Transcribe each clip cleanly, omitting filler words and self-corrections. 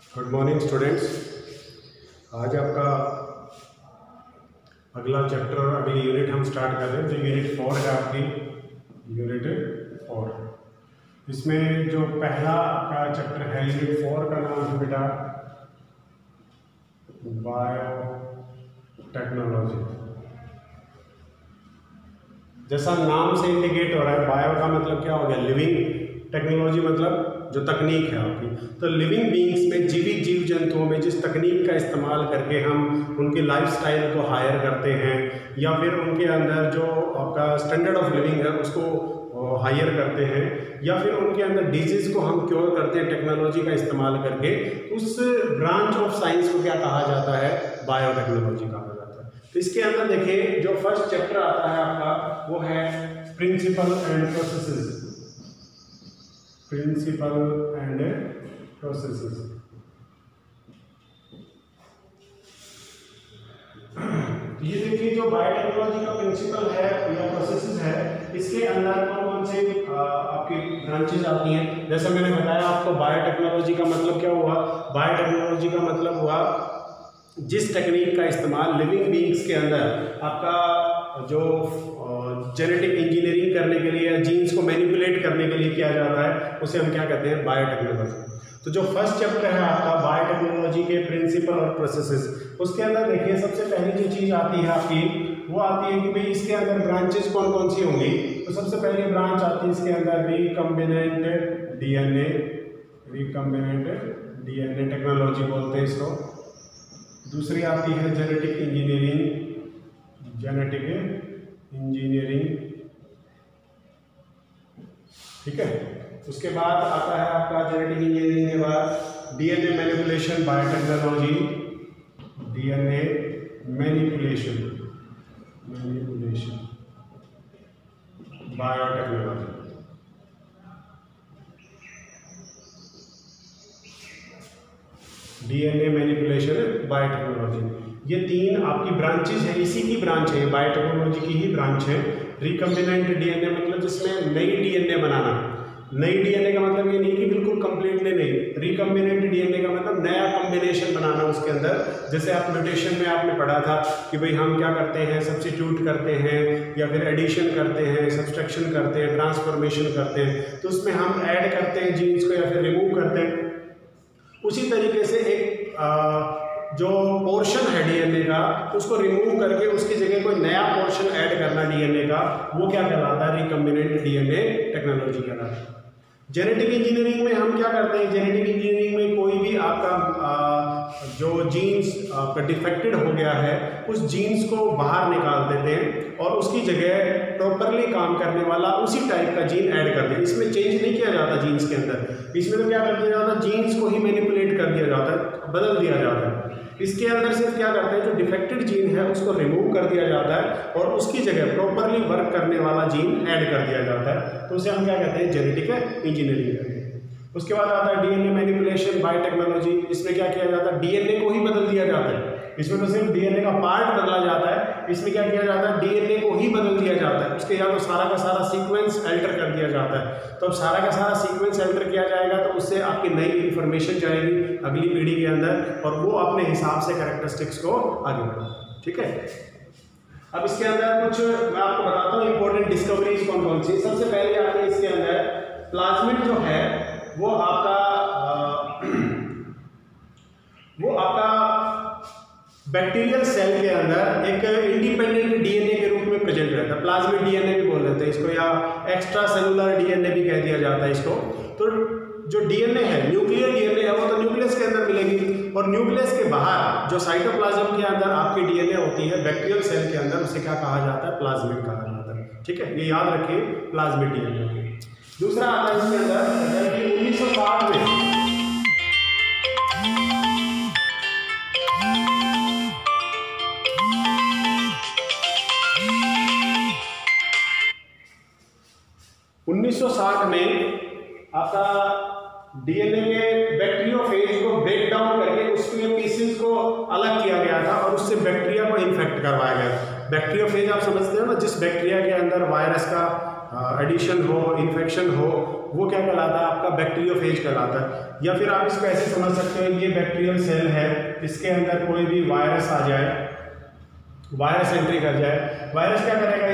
Good morning students. आज आपका अगला चैप्टर और अगली यूनिट हम स्टार्ट कर रहे हैं। तो यूनिट 4 है आपकी, यूनिट 4। इसमें जो पहला आपका चैप्टर है यूनिट 4 का नाम है बेटा बायो टेक्नोलॉजी। जैसा नाम से इंडिकेट हो रहा है, बायो का मतलब क्या हो गया, लिविंग, टेक्नोलॉजी मतलब जो तकनीक है आपकी। तो लिविंग बीइंग्स में, जीवित जीव जंतुओं में जिस तकनीक का इस्तेमाल करके हम उनकी लाइफस्टाइल को हायर करते हैं या फिर उनके अंदर जो आपका स्टैंडर्ड ऑफ लिविंग है उसको हायर करते हैं या फिर उनके अंदर डिजीज़ को हम क्योर करते हैं टेक्नोलॉजी का इस्तेमाल करके, उस ब्रांच ऑफ साइंस को क्या कहा जाता है, बायोटेक्नोलॉजी कहा जाता है। तो इसके अंदर देखिए जो फर्स्ट चैप्टर आता है आपका वो है principle and processes. Principle and processes. ये देखिए जो बायोटेक्नोलॉजी का प्रिंसिपल है या प्रोसेसेस है, इसके अंदर कौन कौन से आपकी ब्रांचेज आती हैं। जैसे मैंने बताया आपको, बायोटेक्नोलॉजी का मतलब क्या हुआ, बायोटेक्नोलॉजी का मतलब हुआ जिस टेक्निक का इस्तेमाल लिविंग बीइंग्स के अंदर आपका जो जेनेटिक इंजीनियरिंग करने के लिए या जीन्स को मैनिपुलेट करने के लिए किया जाता है, उसे हम क्या कहते हैं, बायोटेक्नोलॉजी। तो जो फर्स्ट चैप्टर है आपका बायोटेक्नोलॉजी के प्रिंसिपल और प्रोसेसेस, उसके अंदर देखिए सबसे पहली जो चीज़ आती है आपकी वो आती है कि भाई इसके अंदर ब्रांचेस कौन कौन सी होंगी। तो सबसे पहली ब्रांच आती है इसके अंदर recombinant DNA. Recombinant DNA technology बोलते हैं इसको। दूसरी आती है जेनेटिक इंजीनियरिंग। जेनेटिक इंजीनियरिंग, ठीक है। उसके बाद आता है आपका जेनेटिक इंजीनियरिंग के बाद DNA manipulation biotechnology. DNA manipulation biotechnology. DNA manipulation biotechnology, ये तीन आपकी ब्रांचेस हैं, इसी की ब्रांच है, बायोटेक्नोलॉजी की ही ब्रांच है। रिकम्बिनेंट डीएनए मतलब जिसमें नई डीएनए बनाना। नई डीएनए का मतलब ये नहीं कि बिल्कुल कंप्लीटली नहीं, रिकम्बिनेंट डीएनए का मतलब नया कॉम्बिनेशन बनाना उसके अंदर। जैसे आप म्यूटेशन में आपने पढ़ा था कि भाई हम क्या करते हैं, सब्स्टिट्यूट करते हैं या फिर एडिशन करते हैं, सब्सट्रैक्शन करते हैं, ट्रांसफॉर्मेशन करते हैं, तो उसमें हम ऐड करते हैं जीन्स को या फिर रिमूव करते हैं। उसी तरीके से एक जो पोर्शन है डीएनए का, उसको रिमूव करके उसकी जगह कोई नया पोर्शन ऐड करना डीएनए का, वो क्या कहलाता है, रिकम्बिनेंट डीएनए टेक्नोलॉजी कहलाता है। जेनेटिक इंजीनियरिंग में हम क्या करते हैं, जेनेटिक इंजीनियरिंग में कोई भी आपका जो जीन्स आपका डिफेक्टेड हो गया है, उस जीन्स को बाहर निकाल देते हैं और उसकी जगह प्रॉपरली काम करने वाला उसी टाइप का जीन ऐड कर देते हैं। इसमें चेंज नहीं किया जाता जीन्स के अंदर, इसमें तो क्या कर दिया जाता है, जीन्स को ही मैनिपुलेट कर दिया जाता है, बदल दिया जाता है। इसके अंदर सिर्फ क्या करते हैं, जो डिफेक्टेड जीन है उसको रिमूव कर दिया जाता है और उसकी जगह प्रॉपरली वर्क करने वाला जीन ऐड कर दिया जाता है। तो उसे हम क्या कहते हैं, जेनेटिक इंजीनियरिंग कहते हैं। उसके बाद आता है डीएनए मैनिपुलेशन बायोटेक्नोलॉजी। इसमें क्या किया जाता है, डीएनए को ही बदल दिया जाता है। इसमें तो सिर्फ डीएनए का पार्ट बदला जाता है, इसमें क्या किया जाता है, डीएनए को ही बदल दिया जाता है। उसके या तो सारा का सारा सीक्वेंस अल्टर कर दिया जाता है। तो अब सारा का सारा सीक्वेंस अल्टर किया जाएगा तो उससे आपकी नई इंफॉर्मेशन जाएगी अगली पीढ़ी के अंदर और वो अपने हिसाब से कैरेक्टरिस्टिक्स को आगे बढ़ाए, ठीक है। अब इसके अंदर कुछ मैं आपको बताता हूँ इंपॉर्टेंट डिस्कवरीज कौन कौन सी। सबसे पहले आती है इसके अंदर प्लाज्मिड जो है वो आपका बैक्टीरियल सेल के अंदर एक इंडिपेंडेंट डीएनए के रूप में प्रेजेंट रहता है। प्लाज्मिड डीएनए भी बोल देते हैं इसको या एक्स्ट्रा सेलुलर डीएनए भी कह दिया जाता है इसको। तो जो डीएनए है, न्यूक्लियर डीएनए है, वो तो न्यूक्लियस के अंदर मिलेगी और न्यूक्लियस के बाहर जो साइटोप्लाज्म के अंदर आपकी डीएनए होती है बैक्टीरियल सेल के अंदर, उसे क्या कहा जाता है, प्लाज्मिड कहा जाता है, ठीक है। ये याद रखिए, प्लाज्मिड डीएनए। दूसरा आता है इसके अंदर 1960 में 1960 में आपका डीएनए के बैक्टीरियोफेज को ब्रेक डाउन करके उसके पीसेस को अलग किया गया था और उससे बैक्टीरिया को इन्फेक्ट करवाया गया। बैक्टीरियोफेज आप समझते हो ना, जिस बैक्टीरिया के अंदर वायरस का एडिशन हो, इन्फेक्शन हो, वो क्या कहलाता है, आपका बैक्टीरियोफेज कहलाता है। या फिर आप इसको ऐसे समझ सकते हो, ये बैक्टीरियल सेल है, इसके अंदर कोई भी वायरस आ जाए, वायरस एंट्री कर जाए, वायरस क्या करेगा,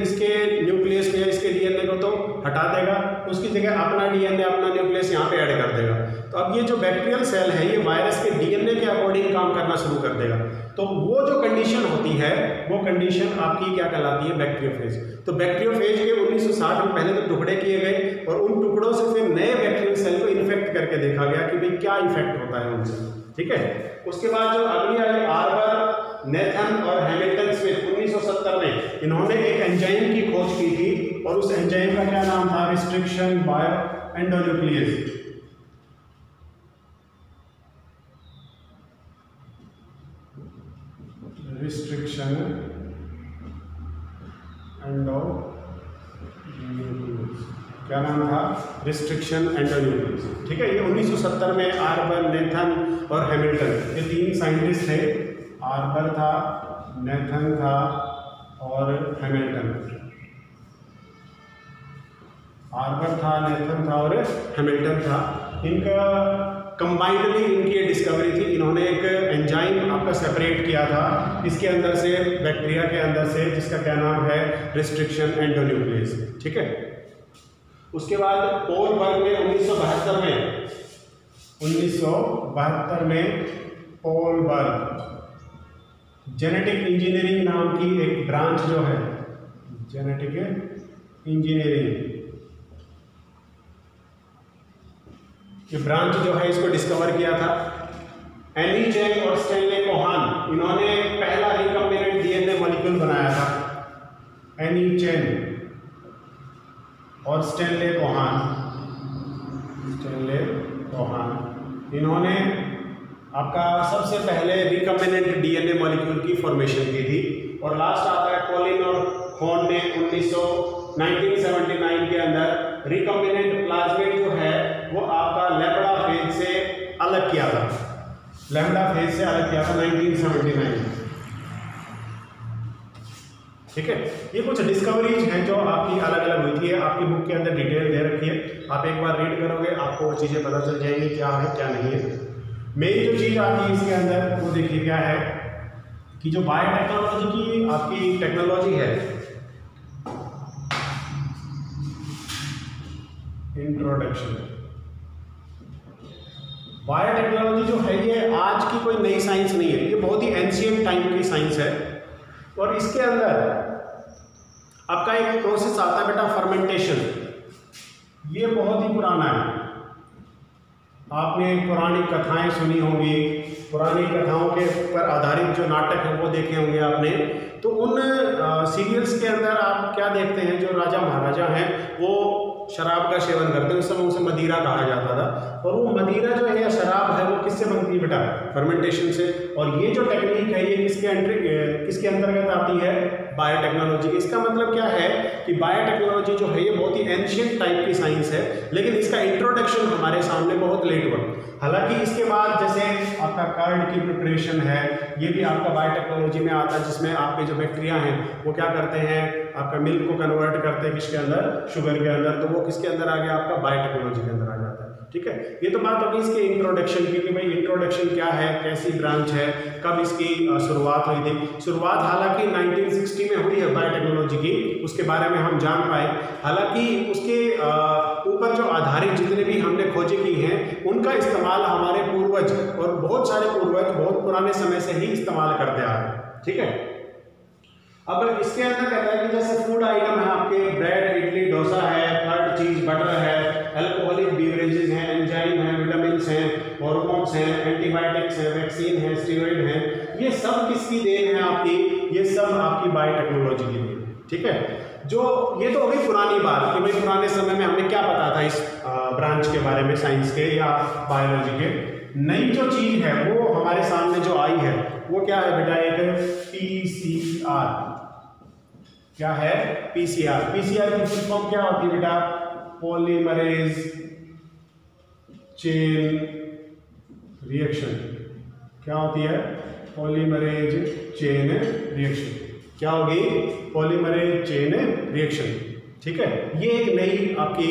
इसके न्यूक्लियस को या इसके डीएनए को तो हटा देगा, उसकी जगह अपना डीएनए अपना न्यूक्लियस यहाँ पे ऐड कर देगा। तो अब ये जो बैक्टीरियल सेल है ये वायरस के डीएनए के अकॉर्डिंग काम करना शुरू कर देगा। तो वो जो कंडीशन होती है वो कंडीशन आपकी क्या कहलाती है, बैक्टीरियोफेज। तो बैक्टीरियोफेज के 1960 में पहले तो टुकड़े किए गए और उन टुकड़ों से फिर नए बैक्टीरियल सेल को इन्फेक्ट करके देखा गया कि भाई क्या इफेक्ट होता है उनसे, ठीक है। उसके बाद जो अगली आई आर्बर, नेथन और हैमिल्टन स्मिथ 1970 में इन्होंने एक एंजाइम की खोज की थी और उस एंजाइम का क्या नाम था, restriction bio endonuclease. Restriction endonuclease, क्या नाम था, रिस्ट्रिक्शन एंडोन्यूक्लियस, ठीक है। ये 1970 में आर्बर, नेथन और हैमिल्टन, ये तीन साइंटिस्ट थे, आर्बर था, नेथन था और हैमिल्टन। आर्बर था, नेथन था और हैमिल्टन था। इनका कंबाइंडली इनकी डिस्कवरी थी। इन्होंने एक एंजाइम आपका सेपरेट किया था इसके अंदर से, बैक्टीरिया के अंदर से, जिसका क्या नाम है, रिस्ट्रिक्शन एंडोन्यूक्लियस, ठीक है। उसके बाद पोल बर्ग ने 1972 में पोल बर्ग जेनेटिक इंजीनियरिंग नाम की एक ब्रांच जो है, जेनेटिक इंजीनियरिंग, ये ब्रांच जो है इसको डिस्कवर किया था। एनी चेन और स्टैनले कोहान, इन्होंने पहला रिकॉम्बिनेंट डीएनए मॉलिक्यूल बनाया था। एनी चेन और स्टैनले कोहान, इन्होंने आपका सबसे पहले रिकॉम्बिनेंट डीएनए मॉलिक्यूल की फॉर्मेशन की थी। और लास्ट आता है कॉलिन और हॉर्न ने 1979 के अंदर रिकॉम्बिनेंट प्लाज्मिड जो है वो आपका लैम्बडा फेज से अलग किया था, 1979, ठीक है। ये कुछ डिस्कवरीज हैं जो आपकी अलग अलग हुई थी, आपकी बुक के अंदर डिटेल दे रखी है, आप एक बार रीड करोगे आपको वो चीज़ें पता चल जाएंगी क्या है क्या नहीं है। मेन जो चीज़ आती है इसके अंदर वो देखिए क्या है कि जो बायोटेक्नोलॉजी की आपकी टेक्नोलॉजी है, इंट्रोडक्शन। बायोटेक्नोलॉजी जो है ये आज की कोई नई साइंस नहीं है, ये बहुत ही एंशिएंट टाइम की साइंस है। और इसके अंदर आपका एक प्रोसेस आता है बेटा, फर्मेंटेशन, ये बहुत ही पुराना है। आपने पौराणिक कथाएं सुनी होंगी, पुरानी कथाओं के ऊपर आधारित जो नाटक हैं वो देखे होंगे आपने। तो उन सीरियल्स के अंदर आप क्या देखते हैं, जो राजा महाराजा हैं वो शराब का सेवन करते हैं, उस समय उसे मदिरा कहा जाता था। और वो मदिरा जो है या शराब है वो किससे बनती है बेटा, फर्मेंटेशन से। और ये जो टेक्निक है ये किसके अंतर्गत आती है, बायोटेक्नोलॉजी की। इसका मतलब क्या है कि बायोटेक्नोलॉजी जो है ये बहुत ही एंशिएंट टाइप की साइंस है, लेकिन इसका इंट्रोडक्शन हमारे सामने बहुत लेट हुआ। हालांकि इसके बाद जैसे आपका कर्ड की प्रिपरेशन है, ये भी आपका बायोटेक्नोलॉजी में आता है, जिसमें आपके जो बैक्टीरिया हैं वो क्या करते हैं, आपका मिल्क को कन्वर्ट करते हैं किसके अंदर, शुगर के अंदर। तो वो किसके अंदर आ गया, आपका बायोटेक्नोलॉजी के अंदर आ जाता है, ठीक है। ये तो बात होगी इसके इंट्रोडक्शन की कि भाई इंट्रोडक्शन क्या है, कैसी ब्रांच है, कब इसकी शुरुआत हुई थी। शुरुआत हालांकि 1960 में हुई है बायोटेक्नोलॉजी की, उसके बारे में हम जान पाए। हालांकि उसके ऊपर जो आधारित जितने भी हमने खोजें की हैं उनका इस्तेमाल हमारे पूर्वज और बहुत सारे पूर्वज बहुत पुराने समय से ही इस्तेमाल करते आ रहे हैं, ठीक है। अब इसके अंदर कहता है कि जैसे फूड आइटम है आपके, ब्रेड, इडली, डोसा है, कर्ड, चीज, बटर है, अल्कोहलिक बीवरेजेस हैं, एंजाइम हैं, विटामिन्स हैं, हार्मोन्स हैं, एंटीबायोटिक्स हैं, वैक्सीन है, स्टीरॉइड हैं, ये सब किसकी देन है आपकी, ये सब आपकी बायोटेक्नोलॉजी की देन, ठीक है। जो ये तो हो गई पुरानी बात कि भाई पुराने समय में हमें क्या पता था इस ब्रांच के बारे में, साइंस के या बायोलॉजी के। नई जो चीज़ है वो हमारे सामने जो आई है वो क्या है बेटा, एक पीसीआर। क्या है, पीसीआर। पीसीआर की फुल फॉर्म क्या होती है बेटा, पॉलीमरेज चेन रिएक्शन। क्या होती है, पॉलीमरेज चेन रिएक्शन। क्या होगी, पॉलीमरेज चेन रिएक्शन, ठीक है। ये एक नई आपकी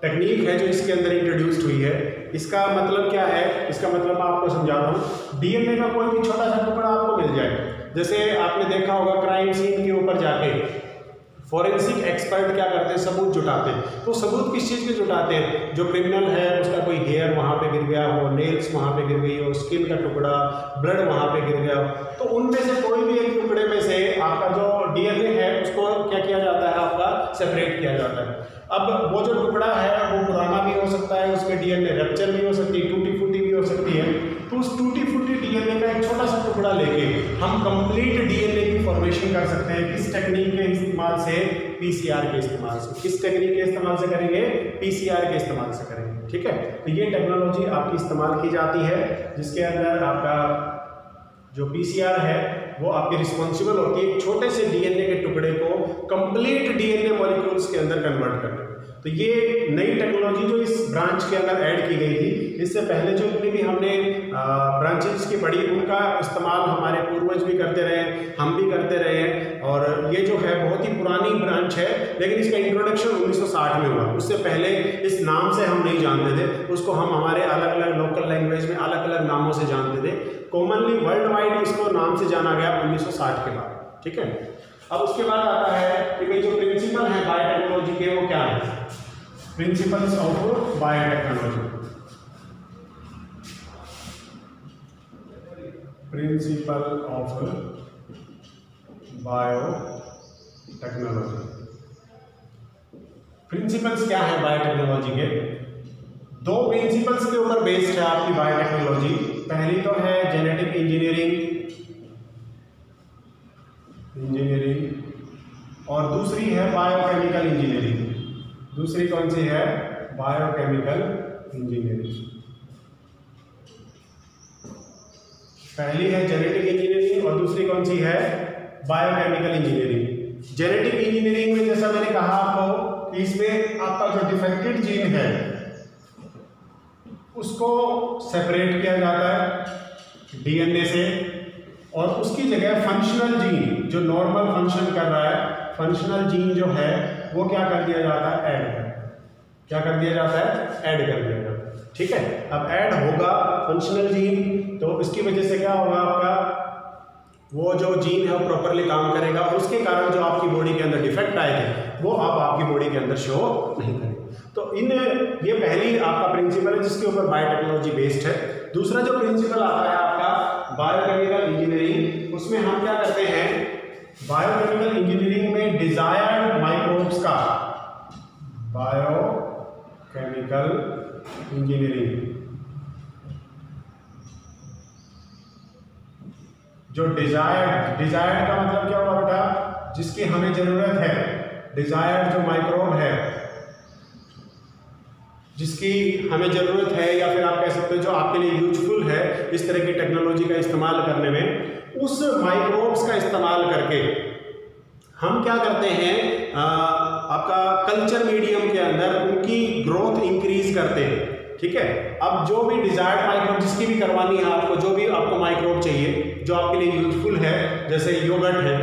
टेक्निक है जो इसके अंदर इंट्रोड्यूस्ड हुई है। इसका मतलब क्या है, इसका मतलब मैं आपको समझाता हूँ। डीएनए का कोई भी छोटा सा टुकड़ा आपको मिल जाए, जैसे आपने देखा होगा क्राइम सीन के ऊपर जाके फॉरेंसिक एक्सपर्ट क्या करते हैं, सबूत जुटाते हैं। तो सबूत किस चीज़ के जुटाते हैं, जो क्रिमिनल है उसका कोई हेयर वहाँ पे गिर गया हो, नेल्स वहाँ पे गिर गई हो, स्किन का टुकड़ा, ब्लड वहाँ पे गिर गया हो, तो उनमें से कोई भी एक टुकड़े में से आपका जो डीएनए है उसको क्या किया जाता है, आपका सेपरेट किया जाता है। अब वो जो टुकड़ा है वो पुराना भी हो सकता है, उसमें डीएनए रप्चर भी हो सकती है, टूटी फूटी भी हो सकती है। तो उस टूटी फूटी डीएनए का एक छोटा सा टुकड़ा लेके हम कंप्लीट डीएनए की फॉर्मेशन कर सकते हैं। किस टेक्निक के इस्तेमाल से, पीसीआर के इस्तेमाल से। किस टेक्निक के इस्तेमाल से करेंगे, पीसीआर के इस्तेमाल से करेंगे। ठीक है, तो ये टेक्नोलॉजी आपकी इस्तेमाल की जाती है, जिसके अंदर आपका जो पीसीआर है वो आपकी रिस्पॉन्सिबल होती है एक छोटे से डीएनए के टुकड़े को कंप्लीट डीएनए मॉलिक्यूल्स के अंदर कन्वर्ट करने। तो ये नई टेक्नोलॉजी जो इस ब्रांच के अंदर ऐड की गई थी, इससे पहले जो जितनी भी हमने ब्रांचेस की पढ़ी उनका इस्तेमाल हमारे पूर्वज भी करते रहे, हम भी करते रहे हैं। और ये जो है बहुत ही पुरानी ब्रांच है, लेकिन इसका इंट्रोडक्शन 1960 में हुआ। उससे पहले इस नाम से हम नहीं जानते थे, उसको हम हमारे अलग अलग लोकल लैंग्वेज में अलग अलग नामों से जानते थे। कॉमनली वर्ल्ड वाइड इसको नाम से जाना गया 1960 के बाद। ठीक है, अब उसके बाद आता है कि भाई जो प्रिंसिपल है बायोटेक्नोलॉजी के वो क्या है, principles of biotechnology. Principle of biotechnology, principles क्या है बायोटेक्नोलॉजी के? दो प्रिंसिपल्स के ऊपर बेस्ड है आपकी बायोटेक्नोलॉजी। पहली तो है जेनेटिक इंजीनियरिंग और दूसरी है बायोकेमिकल इंजीनियरिंग। दूसरी कौन सी है, बायोकेमिकल इंजीनियरिंग। पहली है जेनेटिक इंजीनियरिंग और दूसरी कौन सी है, बायोकेमिकल इंजीनियरिंग। जेनेटिक इंजीनियरिंग में जैसा मैंने कहा आपको कि इसमें आपका जो डिफेक्टेड जीन है उसको सेपरेट किया जाता है डीएनए से, और उसकी जगह फंक्शनल जीन जो नॉर्मल फंक्शन कर रहा है, फंक्शनल जीन जो है वो क्या कर दिया जाता है, क्या कर दिया जाता है, ऐड कर दिया जाता है। ठीक है, अब ऐड होगा फंक्शनल जीन, तो इसकी वजह से क्या होगा, आपका वो जो जीन है वो प्रॉपरली काम करेगा, और उसके कारण जो आपकी बॉडी के अंदर डिफेक्ट आए थे वो अब आपकी बॉडी के अंदर शो नहीं करेंगे। तो ये पहली आपका प्रिंसिपल है जिसके ऊपर बायोटेक्नोलॉजी बेस्ड है। दूसरा जो प्रिंसिपल आता है आपका बायोकेमिकल इंजीनियरिंग, उसमें हम क्या करते हैं, बायोकेमिकल इंजीनियरिंग में डिजायर्ड माइक्रोब्स का, बायोकेमिकल इंजीनियरिंग जो डिजायर्ड का मतलब क्या हुआ बेटा, जिसकी हमें जरूरत है, डिजायर्ड जो माइक्रोब है जिसकी हमें ज़रूरत है, या फिर आप कह सकते हो जो आपके लिए यूजफुल है इस तरह की टेक्नोलॉजी का इस्तेमाल करने में, उस माइक्रोब्स का इस्तेमाल करके हम क्या करते हैं, आपका कल्चर मीडियम के अंदर उनकी ग्रोथ इंक्रीज करते हैं। ठीक है, अब जो भी डिजायर्ड माइक्रोब जिसकी भी करवानी है आपको, जो भी आपको माइक्रोब चाहिए जो आपके लिए यूजफुल है, जैसे योगर्ट है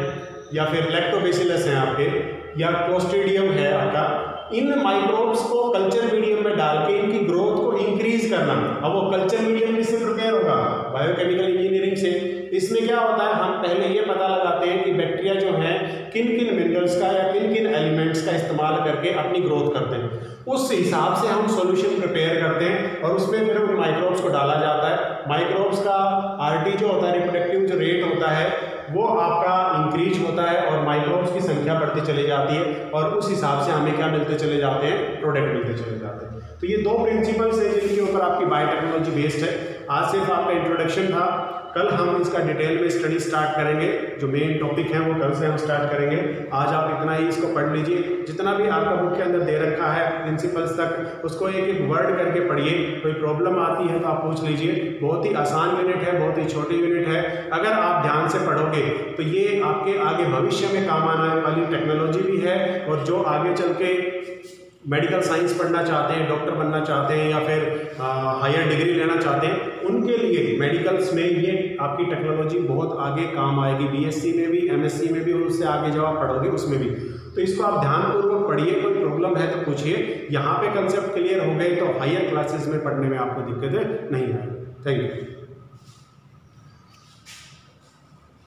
या फिर लैक्टोबैसिलस है आपके, या क्लोस्ट्रीडियम है आपका, इन माइक्रोब्स को कल्चर मीडियम में डाल के इनकी ग्रोथ को इंक्रीज करना। अब वो कल्चर मीडियम किससे प्रिपेयर होगा, बायोकेमिकल इंजीनियरिंग से। इसमें क्या होता है, हम पहले ये पता लगाते हैं कि बैक्टीरिया जो है किन किन मिनरल्स का या किन किन एलिमेंट्स का इस्तेमाल करके अपनी ग्रोथ करते हैं, उस हिसाब से हम सॉल्यूशन प्रिपेयर करते हैं और उसमें फिर उन माइक्रोब्स को डाला जाता है। माइक्रोब्स का आरटी जो होता है, रिप्रोडक्टिव जो रेट होता है, वो आपका इंक्रीज होता है और माइक्रोब्स की संख्या बढ़ती चली जाती है, और उस हिसाब से हमें क्या मिलते चले जाते हैं, प्रोडक्ट मिलते चले जाते हैं। तो ये दो प्रिंसिपल्स हैं जिनके ऊपर आपकी बायोटेक्नोलॉजी बेस्ड है। आज सिर्फ आपका इंट्रोडक्शन था, कल हम इसका डिटेल में स्टडी स्टार्ट करेंगे। जो मेन टॉपिक है वो कल से हम स्टार्ट करेंगे। आज आप इतना ही इसको पढ़ लीजिए, जितना भी आपका बुक के अंदर दे रखा है प्रिंसिपल्स तक, उसको एक एक वर्ड करके पढ़िए। कोई प्रॉब्लम आती है तो आप पूछ लीजिए। बहुत ही आसान यूनिट है, बहुत ही छोटी यूनिट है। अगर आप ध्यान से पढ़ोगे तो ये आपके आगे भविष्य में काम आने वाली टेक्नोलॉजी भी है, और जो आगे चल के मेडिकल साइंस पढ़ना चाहते हैं, डॉक्टर बनना चाहते हैं, या फिर हायर डिग्री लेना चाहते हैं, उनके लिए मेडिकल्स में ये आपकी टेक्नोलॉजी बहुत आगे काम आएगी। बीएससी में भी, एमएससी में भी, और उससे आगे जब आप पढ़ोगे उसमें भी। तो इसको आप ध्यानपूर्वक पढ़िए, कोई प्रॉब्लम प्रॉब्लम है तो पूछिए। यहाँ पे कंसेप्ट क्लियर हो गए तो हायर क्लासेस में पढ़ने में आपको दिक्कत नहीं आएगी। Thank you.